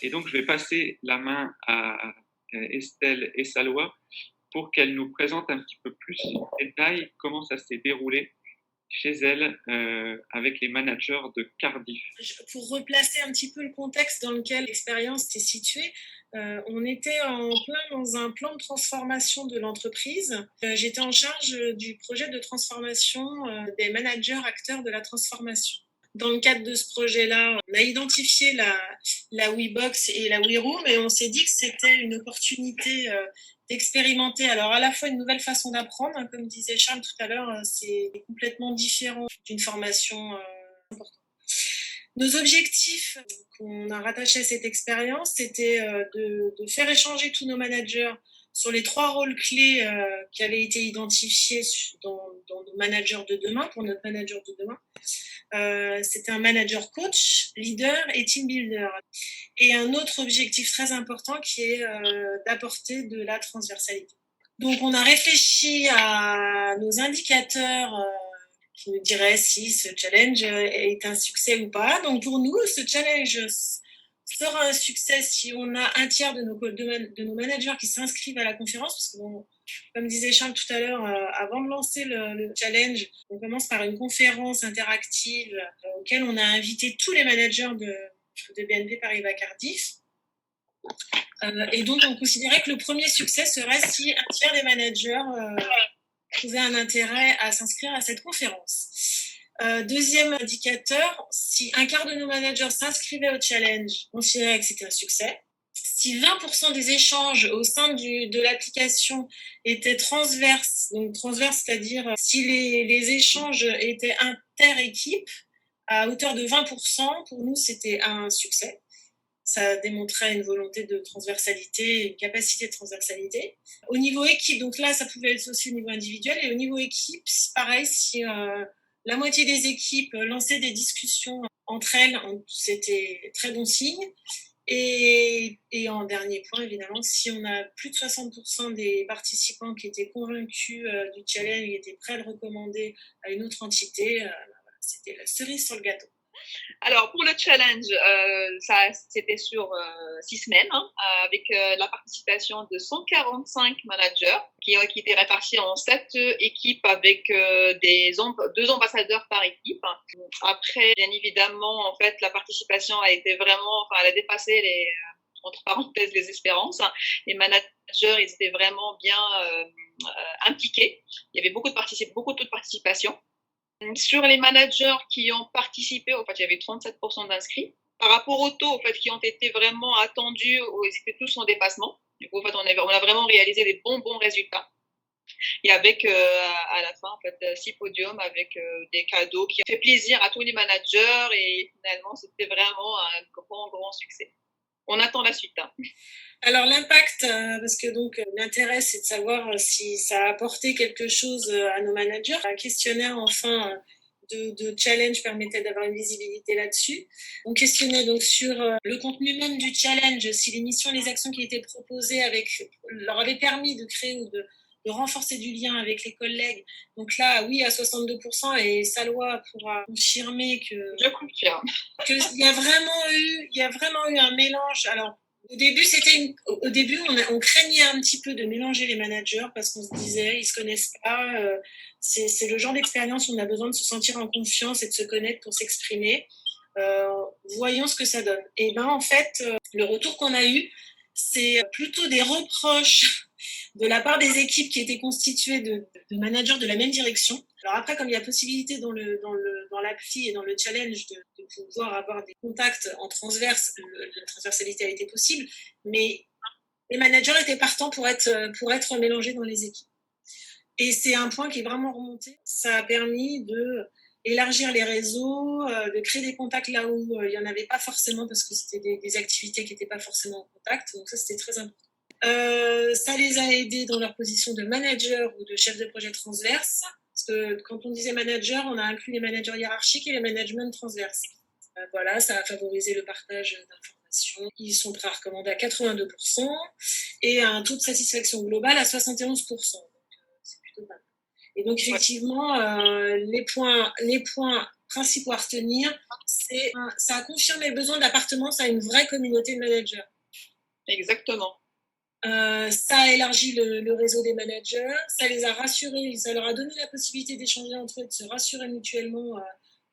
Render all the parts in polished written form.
Et donc, je vais passer la main à Estelle et Salwa pour qu'elles nous présentent un petit peu plus en détail comment ça s'est déroulé chez elles avec les managers de Cardiff. Pour replacer un petit peu le contexte dans lequel l'expérience s'est située, on était en plein dans un plan de transformation de l'entreprise. J'étais en charge du projet de transformation des managers acteurs de la transformation. Dans le cadre de ce projet-là, on a identifié la WeBox et la WeRoom et on s'est dit que c'était une opportunité d'expérimenter alors à la fois une nouvelle façon d'apprendre, hein, comme disait Charles tout à l'heure, c'est complètement différent d'une formation importante. Nos objectifs qu'on a rattachés à cette expérience, c'était de faire échanger tous nos managers sur les 3 rôles clés qui avaient été identifiés dans nos managers de demain, pour notre manager de demain. C'était un manager coach, leader et team builder. Et un autre objectif très important qui est d'apporter de la transversalité. Donc on a réfléchi à nos indicateurs qui nous dirait si ce challenge est un succès ou pas. Donc pour nous, ce challenge sera un succès si on a un tiers de nos managers qui s'inscrivent à la conférence, parce que bon, comme disait Charles tout à l'heure, avant de lancer le challenge, on commence par une conférence interactive auquel on a invité tous les managers de BNP Paribas Cardiff. Et donc on considérait que le premier succès serait si un tiers des managers trouvaient un intérêt à s'inscrire à cette conférence. Deuxième indicateur, si un quart de nos managers s'inscrivaient au challenge, on considérait que c'était un succès. Si 20% des échanges au sein de l'application étaient transverses, donc transverses, c'est-à-dire si les échanges étaient inter-équipe à hauteur de 20%, pour nous, c'était un succès. Ça démontrait une volonté de transversalité, une capacité de transversalité. Au niveau équipe, donc là, ça pouvait être aussi au niveau individuel. Et au niveau équipe, c'est pareil, si la moitié des équipes lançaient des discussions entre elles, c'était très bon signe. Et en dernier point, évidemment, si on a plus de 60% des participants qui étaient convaincus du challenge et étaient prêts à le recommander à une autre entité, c'était la cerise sur le gâteau. Alors, pour le challenge, c'était sur 6 semaines, hein, avec la participation de 145 managers qui étaient répartis en 7 équipes avec 2 ambassadeurs par équipe. Après, bien évidemment, en fait, la participation a été vraiment, elle a dépassé entre parenthèses, les espérances. Les managers, ils étaient vraiment bien impliqués. Il y avait beaucoup de taux de participation. Sur les managers qui ont participé, en fait, il y avait 37% d'inscrits. Par rapport aux taux, en fait, qui ont été vraiment attendus, ils étaient tous en dépassement. Du coup, en fait, on a vraiment réalisé des bons résultats. Et avec, à la fin, en fait, 6 podiums avec des cadeaux qui ont fait plaisir à tous les managers et finalement, c'était vraiment un grand succès. On attend la suite. Hein. Alors l'impact, parce que donc l'intérêt c'est de savoir si ça a apporté quelque chose à nos managers. Un questionnaire enfin de challenge permettait d'avoir une visibilité là-dessus. On questionnait donc sur le contenu même du challenge, si les missions, les actions qui étaient proposées leur avaient permis de créer ou de renforcer du lien avec les collègues. Donc là, oui, à 62%, et Salwa pourra confirmer que... Je confirme. Il y a vraiment eu un mélange. Alors, au début, on craignait un petit peu de mélanger les managers parce qu'on se disait, ils se connaissent pas. C'est le genre d'expérience où on a besoin de se sentir en confiance et de se connaître pour s'exprimer. Voyons ce que ça donne. Et ben en fait, le retour qu'on a eu, c'est plutôt des reproches de la part des équipes qui étaient constituées de managers de la même direction. Alors après, comme il y a possibilité dans l'appli et dans le challenge de pouvoir avoir des contacts en transverse, la transversalité a été possible, mais les managers étaient partants pour être mélangés dans les équipes. Et c'est un point qui est vraiment remonté. Ça a permis d'élargir les réseaux, de créer des contacts là où il n'y en avait pas forcément parce que c'était des activités qui n'étaient pas forcément en contact. Donc ça, c'était très important. Ça les a aidés dans leur position de manager ou de chef de projet transverse. Parce que quand on disait manager, on a inclus les managers hiérarchiques et les managements transverses. Voilà, ça a favorisé le partage d'informations. Ils sont prêts à recommander à 82% et un taux de satisfaction global à 71%. Donc, c'est plutôt pas mal. Et donc, effectivement, les points principaux à retenir, ça a confirmé le besoin d'appartenance à une vraie communauté de managers. Exactement. Ça a élargi le réseau des managers, ça les a rassurés, ça leur a donné la possibilité d'échanger entre eux, de se rassurer mutuellement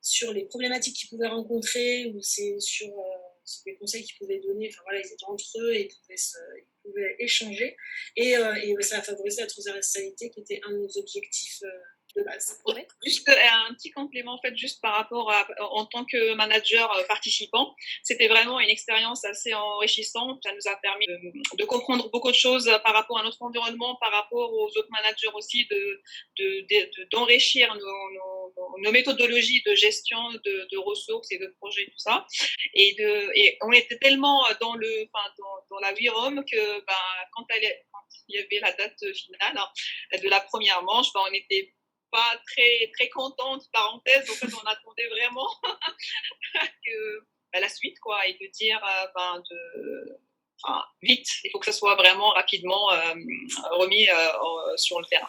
sur les problématiques qu'ils pouvaient rencontrer ou sur les conseils qu'ils pouvaient donner. Enfin voilà, ils étaient entre eux et ils pouvaient échanger. Et ça a favorisé la transversalité qui était un de nos objectifs de base. Ouais. Juste un petit complément en fait, juste par rapport en tant que manager participant, c'était vraiment une expérience assez enrichissante. Ça nous a permis de comprendre beaucoup de choses par rapport à notre environnement, par rapport aux autres managers aussi, d'enrichir nos méthodologies de gestion de ressources et de projets, tout ça. Et on était tellement dans la WIROM que quand il y avait la date finale de la première manche, on était pas très, très contente, parenthèse. En fait, on attendait vraiment la suite, quoi, et de dire vite, il faut que ça soit vraiment rapidement remis sur le terrain.